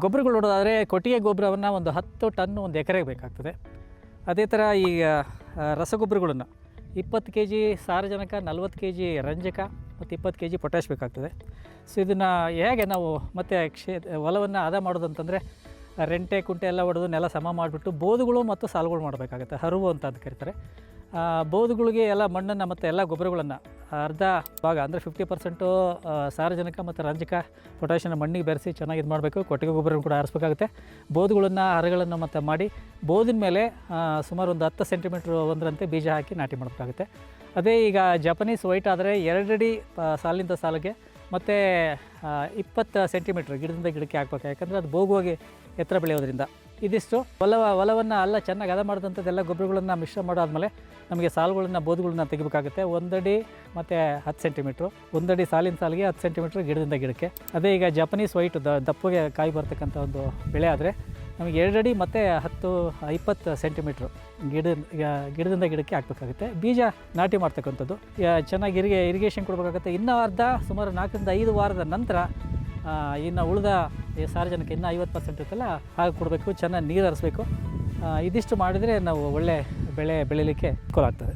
ಗೊಬ್ಬರಗಳು ನೋಡೋದಾದರೆ ಕೊಟ್ಟಿಗೆ ಗೊಬ್ಬರವನ್ನು ಒಂದು 10 ಟನ್ ಒಂದು ಎಕರೆಗೆ ಬೇಕಾಗ್ತದೆ. ಅದೇ ಥರ ಈಗ ರಸಗೊಬ್ಬರಗಳನ್ನು 20 kg ಸಾರಜನಕ, 40 kg ರಂಜಕ ಮತ್ತು 20 kg ಪೊಟ್ಯಾಶ್ ಬೇಕಾಗ್ತದೆ. ಸೊ ಇದನ್ನು ಹೇಗೆ ನಾವು ಮತ್ತು ಹೊಲವನ್ನು ಹದ ಮಾಡೋದಂತಂದರೆ ರೆಂಟೆ ಕುಂಟೆ ಎಲ್ಲ ಹೊಡೆದು ನೆಲ ಸಮ ಮಾಡಿಬಿಟ್ಟು ಬೋದುಗಳು ಮತ್ತು ಸಾಲುಗಳು ಮಾಡಬೇಕಾಗುತ್ತೆ. ಹರುವು ಅಂತ ಕರೀತಾರೆ. ಬೋದುಗಳಿಗೆ ಎಲ್ಲ ಮಣ್ಣನ್ನು ಮತ್ತು ಎಲ್ಲ ಗೊಬ್ಬರಗಳನ್ನು ಅರ್ಧ ಭಾಗ ಅಂದರೆ 50% ಸಾರಜನಕ ಮತ್ತು ರಂಜಕ ಪೊಟ್ಯಾಷಿಯನ್ನ ಮಣ್ಣಿಗೆ ಬೆರೆಸಿ ಚೆನ್ನಾಗಿ ಇದು ಮಾಡಬೇಕು. ಕೊಟ್ಟಿಗೆ ಗೊಬ್ಬರ ಕೂಡ ಆರಿಸ್ಬೇಕಾಗುತ್ತೆ. ಬೋದುಗಳನ್ನು ಹರಗಳನ್ನು ಮತ್ತು ಮಾಡಿ ಬೋದಿನ ಮೇಲೆ ಸುಮಾರು ಒಂದು 10 ಸೆಂಟಿಮೀಟ್ರ್ ಒಂದರಂತೆ ಬೀಜ ಹಾಕಿ ನಾಟಿ ಮಾಡಬೇಕಾಗುತ್ತೆ. ಅದೇ ಈಗ ಜಪನೀಸ್ ವೈಟ್ ಆದರೆ 2 ಅಡಿ ಸಾಲಿಂದ ಸಾಲಿಗೆ ಮತ್ತು 20 ಸೆಂಟಿಮೀಟ್ರ್ ಗಿಡದಿಂದ ಗಿಡಕ್ಕೆ ಹಾಕ್ಬೇಕು. ಯಾಕಂದರೆ ಅದು ಬೋಗುವಾಗಿ ಎತ್ತರ ಬೆಳೆಯೋದ್ರಿಂದ. ಇದಿಷ್ಟು ಹೊಲವನ್ನು ಎಲ್ಲ ಚೆನ್ನಾಗಿ ಹದ ಮಾಡಿದಂಥದ್ದೆಲ್ಲ ಗೊಬ್ಬರಗಳನ್ನು ಮಿಶ್ರ ಮಾಡಾದ್ಮೇಲೆ ನಮಗೆ ಸಾಲುಗಳನ್ನು ಬೋದುಗಳನ್ನ ತೆಗಿಬೇಕಾಗುತ್ತೆ. 1 ಅಡಿ ಮತ್ತು 10 ಸೆಂಟಿಮೀಟ್ರು, 1 ಅಡಿ ಸಾಲಿನ ಸಾಲಿಗೆ 10 ಸೆಂಟಿಮೀಟ್ರ್ ಗಿಡದಿಂದ ಗಿಡಕ್ಕೆ. ಅದೇ ಈಗ ಜಪನೀಸ್ ವೈಟ್ ದಪ್ಪಗೆ ಕಾಯಿ ಬರ್ತಕ್ಕಂಥ ಒಂದು ಬೆಳೆ ಆದರೆ ನಮಗೆ 2 ಅಡಿ ಮತ್ತು 20 ಸೆಂಟಿಮೀಟ್ರು ಗಿಡದಿಂದ ಗಿಡಕ್ಕೆ ಹಾಕಬೇಕಾಗುತ್ತೆ. ಬೀಜ ನಾಟಿ ಮಾಡ್ತಕ್ಕಂಥದ್ದು ಚೆನ್ನಾಗಿ ಇರಿಗೇಷನ್ ಕೊಡಬೇಕಾಗುತ್ತೆ. ಇನ್ನೂ ಸುಮಾರು 4 ರಿಂದ 5 ವಾರದ ನಂತರ ಇನ್ನು ಉಳಿದ ಸಾರಜನಕ ಇನ್ನೂ 50% ಇರುತ್ತಲ್ಲ ಹಾಗೆ ಕೊಡಬೇಕು. ಚೆನ್ನಾಗಿ ನೀರು ಹರಿಸ್ಬೇಕು. ಇದಿಷ್ಟು ಮಾಡಿದರೆ ನಾವು ಒಳ್ಳೆ ಬೆಳೆ ಬೆಳೀಲಿಕ್ಕೆ ಅನುಕೂಲ ಆಗ್ತದೆ.